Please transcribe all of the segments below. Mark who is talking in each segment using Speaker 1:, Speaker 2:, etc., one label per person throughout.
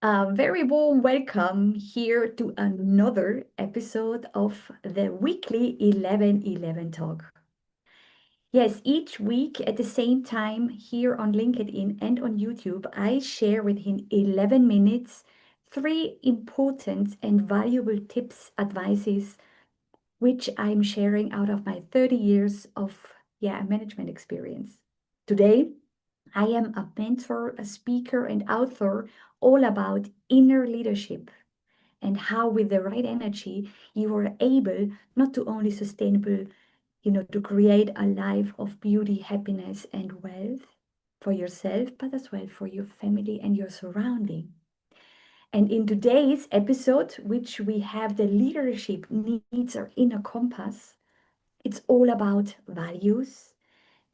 Speaker 1: A very warm welcome here to another episode of the weekly 11:11 talk. Yes, each week at the same time here on LinkedIn and on YouTube, I share within 11 minutes three important and valuable tips, advices, which I'm sharing out of my 30 years of management experience. Today, I am a mentor, a speaker, and author all about inner leadership and how, with the right energy, you are able not to only sustainable, to create a life of beauty, happiness, and wealth for yourself, but as well for your family and your surrounding. And in today's episode, which we have the leadership needs our inner compass, it's all about values.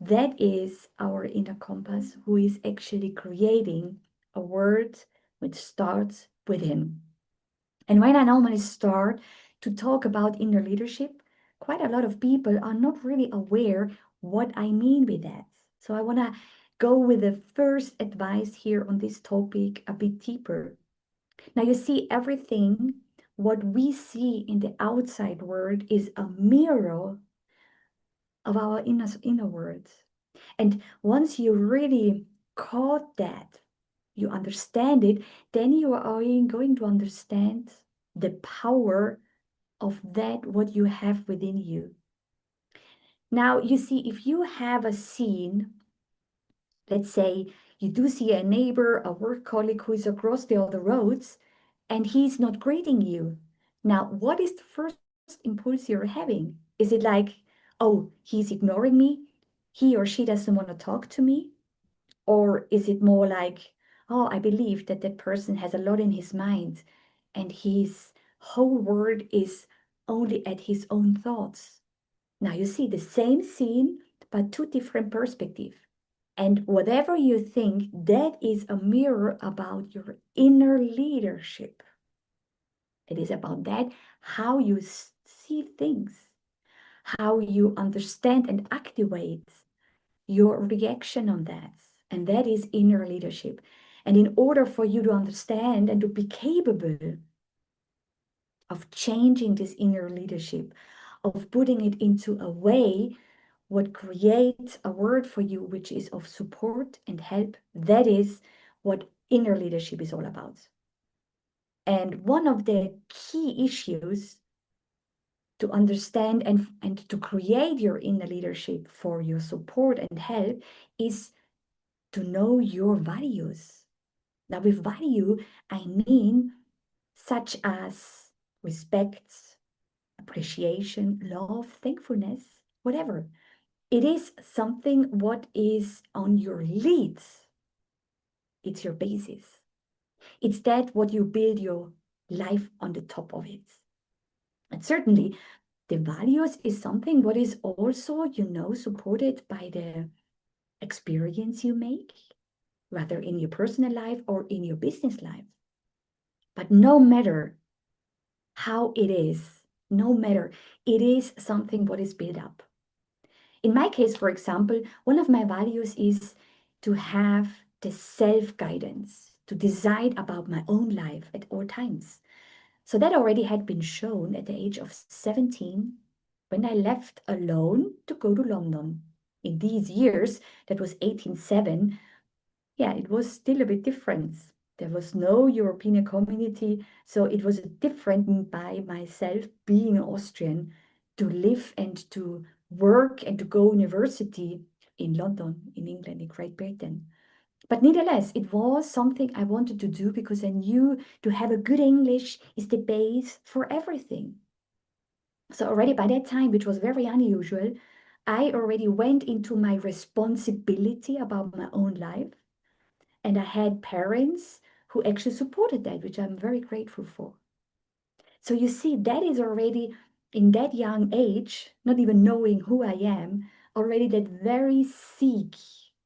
Speaker 1: That is our inner compass, who is actually creating a world which starts within. And when I normally start to talk about inner leadership, quite a lot of people are not really aware what I mean with that. So I want to go with the first advice here on this topic a bit deeper. Now, you see, everything what we see in the outside world is a mirror of our inner world. And once you really caught that, you understand it, then you are going to understand the power of that what you have within you. Now, you see, if you have a scene, let's say you do see a neighbor, a work colleague who is across the other roads, and he's not greeting you. Now, what is the first impulse you're having? Is it like, oh, he's ignoring me? He or she doesn't want to talk to me? Or is it more like, oh, I believe that that person has a lot in his mind and his whole world is only at his own thoughts? Now you see the same scene, but two different perspectives. And whatever you think, that is a mirror about your inner leadership. It is about that, how you see things, how you understand and activate your reaction on that. And that is inner leadership. And in order for you to understand and to be capable of changing this inner leadership, of putting it into a way what creates a word for you which is of support and help, that is what inner leadership is all about. And one of the key issues to understand and to create your inner leadership for your support and help is to know your values. Now, with value, I mean such as respect, appreciation, love, thankfulness, whatever. It is something what is on your leads. It's your basis. It's that what you build your life on the top of it. And certainly, the values is something what is also, supported by the experience you make, whether in your personal life or in your business life. But no matter how it is, no matter, it is something what is built up. In my case, for example, one of my values is to have the self-guidance, to decide about my own life at all times. So that already had been shown at the age of 17 when I left alone to go to London. In these years, that was 1807, yeah, it was still a bit different. There was no European community, so it was different by myself being Austrian to live and to work and to go university in London, in England, in Great Britain. But nevertheless, it was something I wanted to do because I knew to have a good English is the base for everything. So already by that time, which was very unusual, I already went into my responsibility about my own life. And I had parents who actually supported that, which I'm very grateful for. So you see, that is already in that young age, not even knowing who I am, already that very seek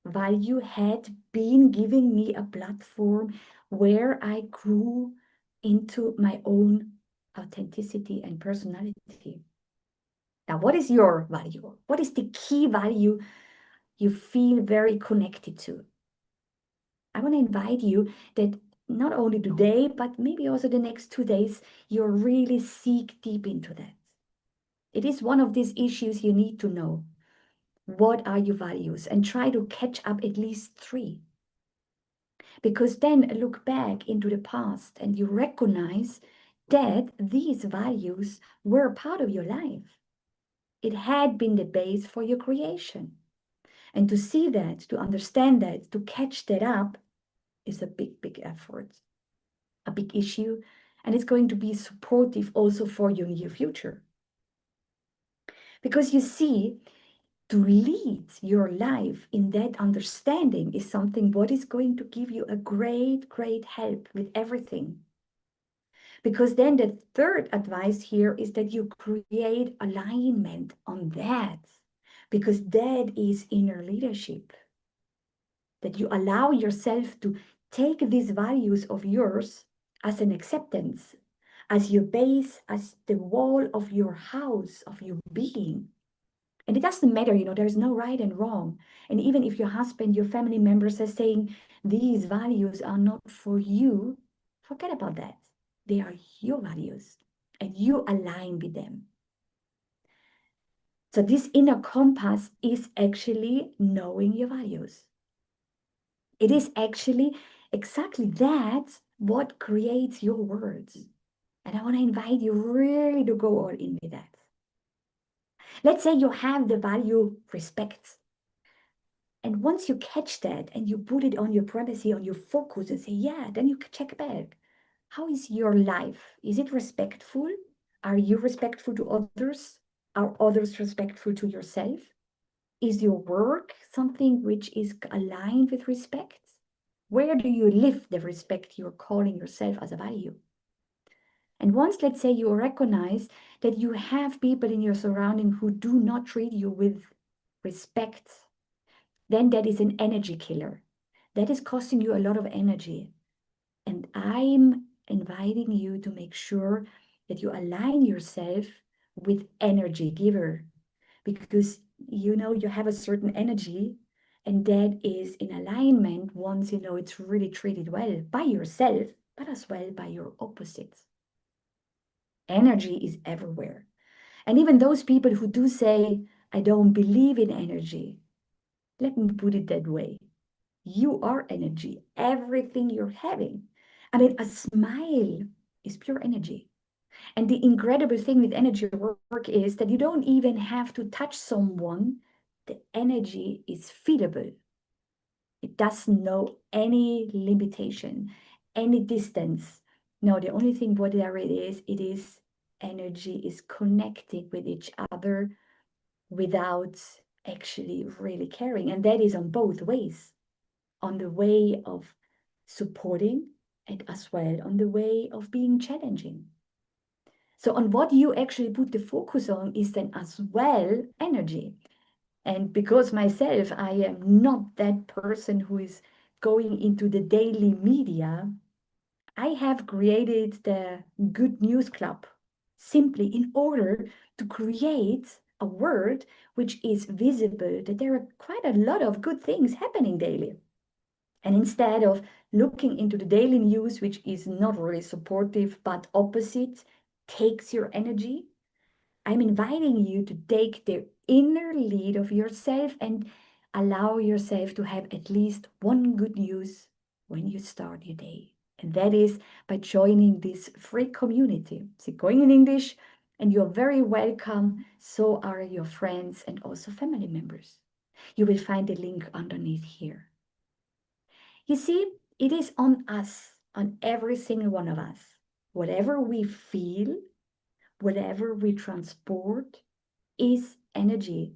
Speaker 1: value had been giving me a platform where I grew into my own authenticity and personality. Now, what is your value? What is the key value you feel very connected to? I want to invite you that not only today, but maybe also the next 2 days, you really seek deep into that. It is one of these issues you need to know. What are your values? And try to catch up at least three. Because then look back into the past and you recognize that these values were part of your life. It had been the base for your creation. And to see that, to understand that, to catch that up is a big, big effort, a big issue. And it's going to be supportive also for your near future. Because you see, to lead your life in that understanding is something what is going to give you a great, great help with everything. Because then the third advice here is that you create alignment on that, because that is inner leadership. That you allow yourself to take these values of yours as an acceptance, as your base, as the wall of your house, of your being. And it doesn't matter, there's no right and wrong. And even if your husband, your family members are saying these values are not for you, forget about that. They are your values and you align with them. So this inner compass is actually knowing your values. It is actually exactly that what creates your words. And I want to invite you really to go all in with that. Let's say you have the value respect. And once you catch that and you put it on your primacy, on your focus and say, yeah, then you can check back. How is your life? Is it respectful? Are you respectful to others? Are others respectful to yourself? Is your work something which is aligned with respect? Where do you live the respect you're calling yourself as a value? And once, let's say, you recognize that you have people in your surrounding who do not treat you with respect, then that is an energy killer. That is costing you a lot of energy. And I'm inviting you to make sure that you align yourself with energy giver, because you have a certain energy and that is in alignment once it's really treated well by yourself, but as well by your opposites. Energy is everywhere. And even those people who do say, I don't believe in energy, let me put it that way. You are energy, everything you're having. I mean, a smile is pure energy. And the incredible thing with energy work is that you don't even have to touch someone. The energy is feelable. It doesn't know any limitation, any distance. No, the only thing what there it is energy is connected with each other without actually really caring. And that is on both ways, on the way of supporting and as well on the way of being challenging. So on what you actually put the focus on is then as well energy. And because myself, I am not that person who is going into the daily media, I have created the Good News Club simply in order to create a world which is visible, that there are quite a lot of good things happening daily. And instead of looking into the daily news, which is not really supportive but opposite, takes your energy, I'm inviting you to take the inner lead of yourself and allow yourself to have at least one good news when you start your day. And that is by joining this free community. It's going in English, and you're very welcome. So are your friends and also family members. You will find the link underneath here. You see, it is on us, on every single one of us. Whatever we feel, whatever we transport, is energy,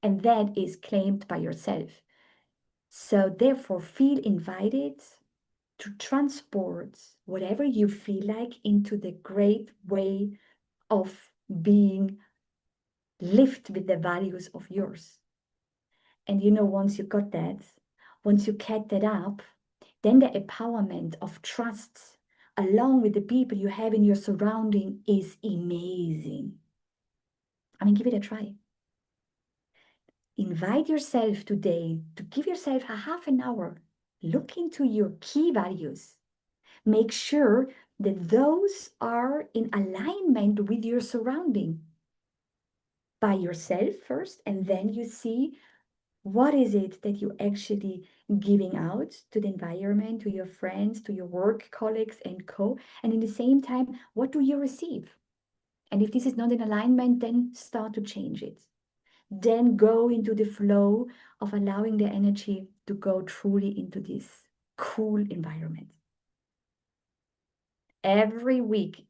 Speaker 1: and that is claimed by yourself. So therefore, feel invited to transport whatever you feel like into the great way of being lived with the values of yours. And once you got that, once you get that up, then the empowerment of trust along with the people you have in your surrounding is amazing. I mean, give it a try. Invite yourself today to give yourself a half an hour. Look into your key values. Make sure that those are in alignment with your surrounding by yourself first, and then you see what is it that you actually giving out to the environment, to your friends, to your work colleagues and co. And in the same time, what do you receive? And if this is not in alignment, then start to change it. Then go into the flow of allowing the energy to go truly into this cool environment. Every week,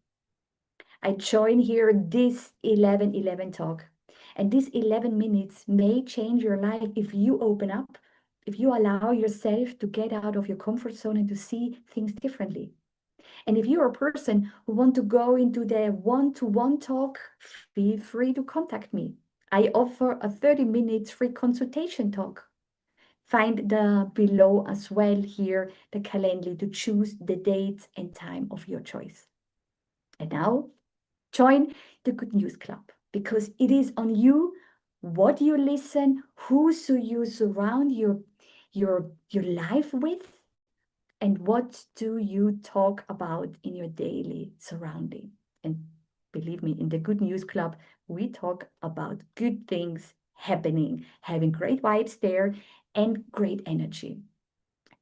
Speaker 1: I join here this 11:11 talk. And these 11 minutes may change your life if you open up, if you allow yourself to get out of your comfort zone and to see things differently. And if you're a person who want to go into the one-to-one talk, feel free to contact me. I offer a 30 minutes free consultation talk. Find the below as well here the calendar to choose the date and time of your choice. And now join the Good News Club because it is on you what you listen, who so you surround your life with, and what do you talk about in your daily surrounding. And believe me, in the Good News Club, we talk about good things happening, having great vibes there, and great energy.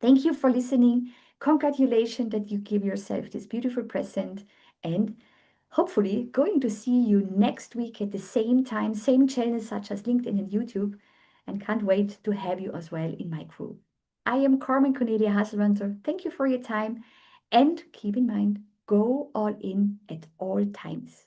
Speaker 1: Thank you for listening. Congratulations that you give yourself this beautiful present, and hopefully going to see you next week at the same time, same channels such as LinkedIn and YouTube, and can't wait to have you as well in my crew. I am Carmen Cornelia Haselwanter. Thank you for your time, and keep in mind, go all in at all times.